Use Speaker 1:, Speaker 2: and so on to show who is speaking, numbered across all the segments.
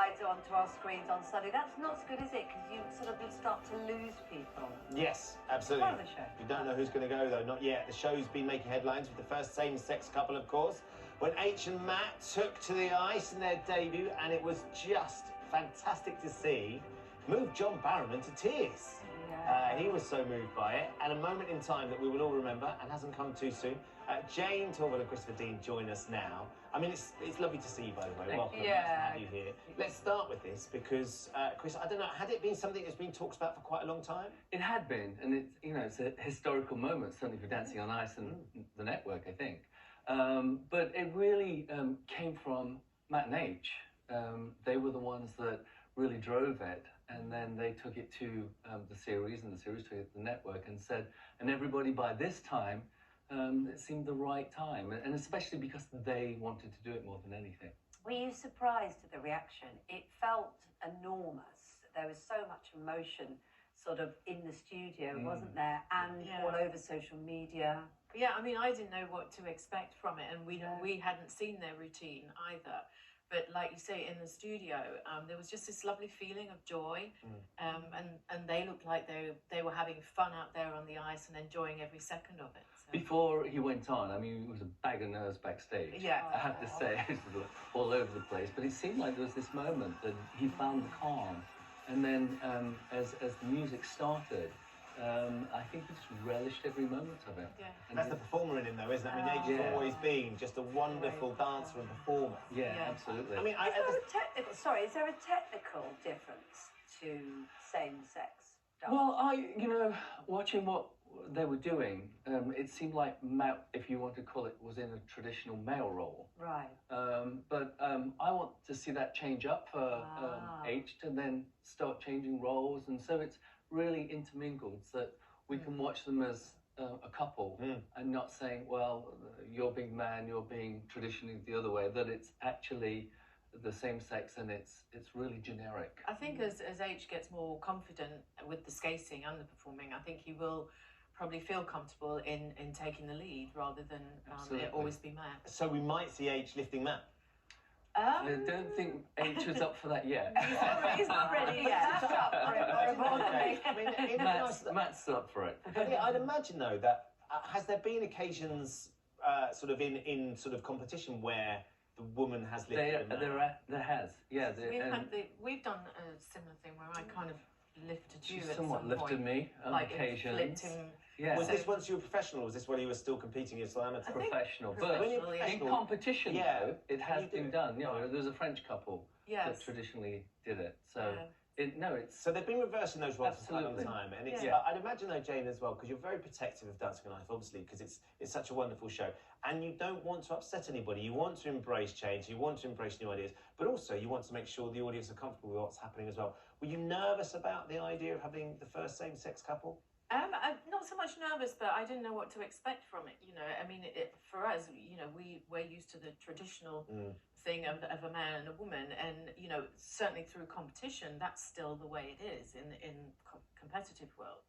Speaker 1: slides onto our screens on Sunday. That's not so good, is it? Because you sort of start to lose people.
Speaker 2: Yes, absolutely.
Speaker 1: Part of the show.
Speaker 2: You don't know who's going to go, though, not yet. The show's been making headlines with the first same-sex couple, of course, when H and Matt took to the ice in their debut, and it was just fantastic to see. Moved John Barrowman to tears.
Speaker 1: Yeah.
Speaker 2: He was so moved by it. And a moment in time that we will all remember and hasn't come too soon. Jayne, Torvill and Christopher Dean join us now. I mean, it's lovely to see you, by the way. Welcome.
Speaker 1: Yeah.
Speaker 2: Nice to have you here. Let's start with this because, Chris, I don't know, had it been something that's been talked about for quite a long time?
Speaker 3: It had been, and it's, you know, it's a historical moment, certainly for Dancing on Ice and the network, I think. But it really came from Matt and H. They were the ones that really drove it, and then they took it to the series, and the series took it to the network and said, and everybody by this time, it seemed the right time, and especially because they wanted to do it more than anything.
Speaker 1: Were you surprised at the reaction? It felt enormous. There was so much emotion sort of in the studio, wasn't there? And all over social media.
Speaker 4: Yeah, I mean, I didn't know what to expect from it, and we hadn't seen their routine either. But like you say, in the studio, there was just this lovely feeling of joy, and they looked like they were having fun out there on the ice and enjoying every second of it. So.
Speaker 3: Before he went on, I mean, it was a bag of nerves backstage.
Speaker 4: Yeah.
Speaker 3: I have to say, it was all over the place. But it seemed like there was this moment that he found the calm. And then as the music started, I think he just relished every moment of it.
Speaker 4: Yeah.
Speaker 2: And that's the performer in him, though, isn't it? I mean, H has always been just a wonderful dancer and performer.
Speaker 3: Yeah, absolutely.
Speaker 2: I mean,
Speaker 1: is there a technical difference to same-sex dance?
Speaker 3: Well, you know, watching what they were doing, it seemed like Matt, if you want to call it, was in a traditional male role.
Speaker 1: Right.
Speaker 3: But I want to see that change up for H to then start changing roles, and so it's really intermingled so that we can watch them as a couple and not saying, well, you're being man, you're being traditionally the other way, that it's actually the same sex and it's really generic.
Speaker 4: I think as H gets more confident with the skating and the performing, I think he will probably feel comfortable in taking the lead rather than it always be Matt.
Speaker 2: So we might see H lifting Matt.
Speaker 3: I don't think H is up for that yet.
Speaker 1: He's not ready yet. He's up for it.
Speaker 2: I mean,
Speaker 3: Matt's up for it.
Speaker 2: But yeah, I'd imagine, though, that has there been occasions sort of in sort of competition where the woman has lifted the man?
Speaker 3: There has, yeah.
Speaker 4: We've done a similar thing where I kind of lifted you
Speaker 3: She
Speaker 4: at
Speaker 3: somewhat
Speaker 4: some
Speaker 3: lifted
Speaker 4: point.
Speaker 3: me on
Speaker 4: like
Speaker 3: occasions.
Speaker 4: Flipped him.
Speaker 3: Yeah.
Speaker 2: Was this once you were professional, or was this when you were still competing as amateur?
Speaker 3: Professional, but
Speaker 4: professional, yeah.
Speaker 3: in competition, though, it has been done. You know,
Speaker 2: Right.
Speaker 3: there's a French couple that traditionally did it. So, it's...
Speaker 2: So they've been reversing those roles for quite a long
Speaker 3: Absolutely.
Speaker 2: time, and it's,
Speaker 4: Yeah.
Speaker 2: I'd imagine, though, Jayne, as well, because you're very protective of Dancing on Ice, obviously, because it's such a wonderful show, and you don't want to upset anybody. You want to embrace change, you want to embrace new ideas, but also you want to make sure the audience are comfortable with what's happening as well. Were you nervous about the idea of having the first same-sex couple?
Speaker 4: I'm not so much nervous, but I didn't know what to expect from it. You know, I mean, for us, you know, we're used to the traditional thing of a man and a woman, and you know, certainly through competition, that's still the way it is in competitive world.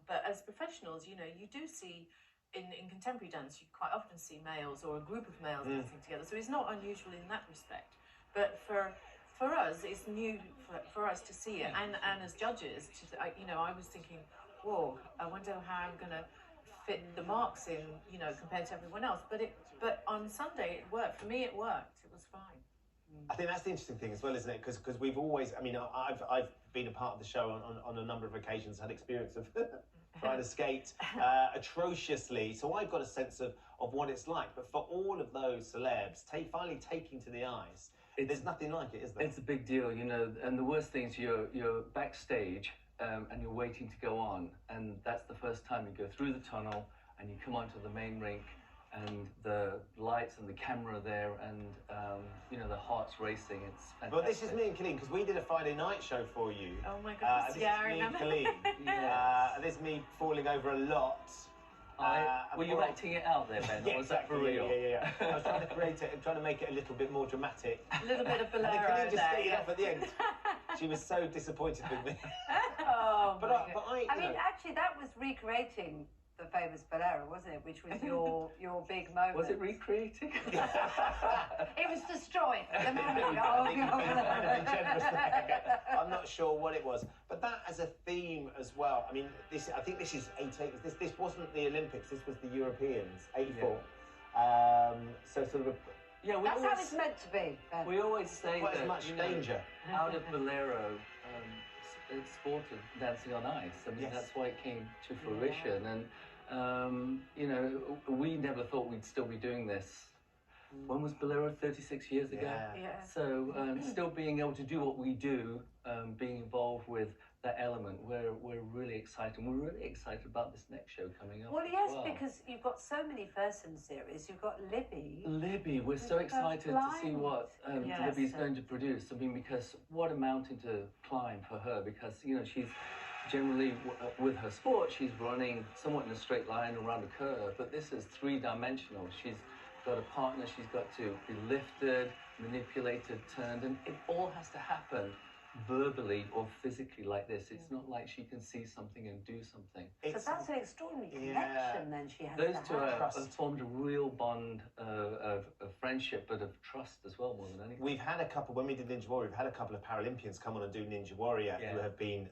Speaker 4: But as professionals, you know, you do see in contemporary dance, you quite often see males or a group of males dancing together. So it's not unusual in that respect. But for us, it's new for us to see it, and as judges, you know, I was thinking, whoa, I wonder how I'm going to fit the marks in, you know, compared to everyone else. But on Sunday, it worked. For me, it worked. It was fine.
Speaker 2: I think that's the interesting thing as well, isn't it? Because we've always, I mean, I've been a part of the show on a number of occasions, had experience of trying to skate atrociously. So I've got a sense of what it's like. But for all of those celebs, finally taking to the ice, there's nothing like it, is there?
Speaker 3: It's a big deal, you know, and the worst thing is you're backstage and you're waiting to go on, and that's the first time you go through the tunnel and you come onto the main rink and the lights and the camera there and, you know, the heart's racing. It's fantastic.
Speaker 2: Well, this is me and Colleen, because we did a Friday night show for you.
Speaker 4: Oh my goodness,
Speaker 2: this
Speaker 4: yeah,
Speaker 2: is
Speaker 4: I
Speaker 2: me and
Speaker 4: remember.
Speaker 2: Colleen. This is me falling over a lot.
Speaker 3: Were you acting it out there, Ben?
Speaker 2: Yeah,
Speaker 3: or was that for
Speaker 2: exactly,
Speaker 3: real?
Speaker 2: Yeah. I was trying to create it and trying to make it a little bit more dramatic.
Speaker 4: A little bit of
Speaker 2: And then
Speaker 4: bolero
Speaker 2: Colleen just
Speaker 4: there.
Speaker 2: spit it up at the end. She was so disappointed with me.
Speaker 1: Oh,
Speaker 2: But I
Speaker 1: I
Speaker 2: you
Speaker 1: mean,
Speaker 2: know,
Speaker 1: actually, that was recreating the famous Bolero, wasn't it? Which was your big moment.
Speaker 3: Was it recreating?
Speaker 1: It was destroyed. The memory.
Speaker 2: I think you've been incredibly generous there. I'm not sure what it was, but that as a theme as well. I mean, I think this is 88. This wasn't the Olympics. This was the Europeans, 84.
Speaker 3: Yeah.
Speaker 2: So sort of.
Speaker 1: That's how it's meant to be. Ben.
Speaker 3: We always say
Speaker 2: Quite
Speaker 3: that
Speaker 2: as much danger.
Speaker 3: out of Bolero, sport of dancing on ice. I mean,
Speaker 2: Yes.
Speaker 3: that's why it came to fruition. And we never thought we'd still be doing this. When was Bolero? 36 years ago.
Speaker 4: Yeah.
Speaker 3: So still being able to do what we do, being involved with that element, we're really excited. And we're really excited about this next show coming up.
Speaker 1: Well,
Speaker 3: as
Speaker 1: yes,
Speaker 3: well.
Speaker 1: because you've got so many firsts in the series. You've got Libby.
Speaker 3: Libby, we're so excited to see what
Speaker 1: Yes.
Speaker 3: Libby's going to produce. I mean, because what a mountain to climb for her, because, she's generally, with her sport, she's running somewhat in a straight line around a curve, but this is three-dimensional. She's got a partner, she's got to be lifted, manipulated, turned, and it all has to happen verbally or physically like this. It's not like she can see something and do something.
Speaker 1: So that's an extraordinary connection then she has
Speaker 3: Those
Speaker 1: to
Speaker 3: two
Speaker 1: have.
Speaker 3: have formed a real bond of friendship, but of trust as well, more than anything.
Speaker 2: We've had a couple, when we did Ninja Warrior, we've had a couple of Paralympians come on and do Ninja Warrior who have been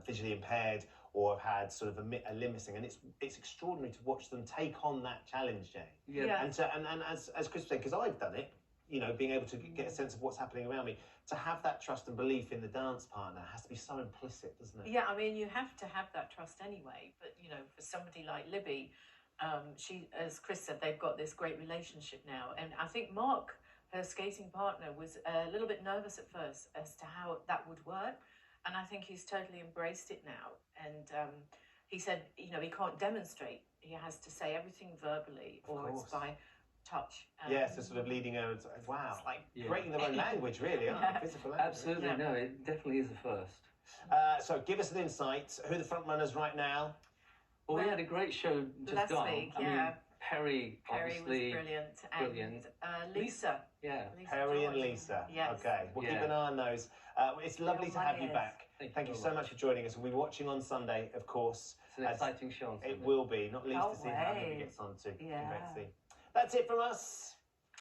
Speaker 2: visually impaired or have had sort of a limb missing, and it's extraordinary to watch them take on that challenge, Jane.
Speaker 4: Yeah.
Speaker 2: And as Chris said, because I've done it, being able to get a sense of what's happening around me, to have that trust and belief in the dance partner has to be so implicit, doesn't it?
Speaker 4: Yeah, I mean, you have to have that trust anyway. But, for somebody like Libby, she, as Chris said, they've got this great relationship now. And I think Mark, her skating partner, was a little bit nervous at first as to how that would work. And I think he's totally embraced it now. And he said, he can't demonstrate. He has to say everything verbally, or it's by touch.
Speaker 2: So sort of leading her, wow, like breaking their own language, really, physical language.
Speaker 3: Absolutely, no, it definitely is a first.
Speaker 2: So give us an insight. Who are the front runners right now?
Speaker 3: Well, we had a great show just
Speaker 4: last
Speaker 3: gone.
Speaker 4: week,
Speaker 3: I mean, Perry
Speaker 4: was
Speaker 3: obviously
Speaker 4: brilliant.
Speaker 3: brilliant.
Speaker 4: And Lisa.
Speaker 3: Yeah.
Speaker 2: Perry and
Speaker 4: George.
Speaker 2: Lisa.
Speaker 4: Yes.
Speaker 2: Okay, we'll keep an eye on those. It's lovely to have you back. Thank you so much for joining us. We'll be watching on Sunday, of course.
Speaker 3: It's an exciting show on Sunday.
Speaker 2: It will be, not least to see how Libby gets on to Betsy. That's it from us.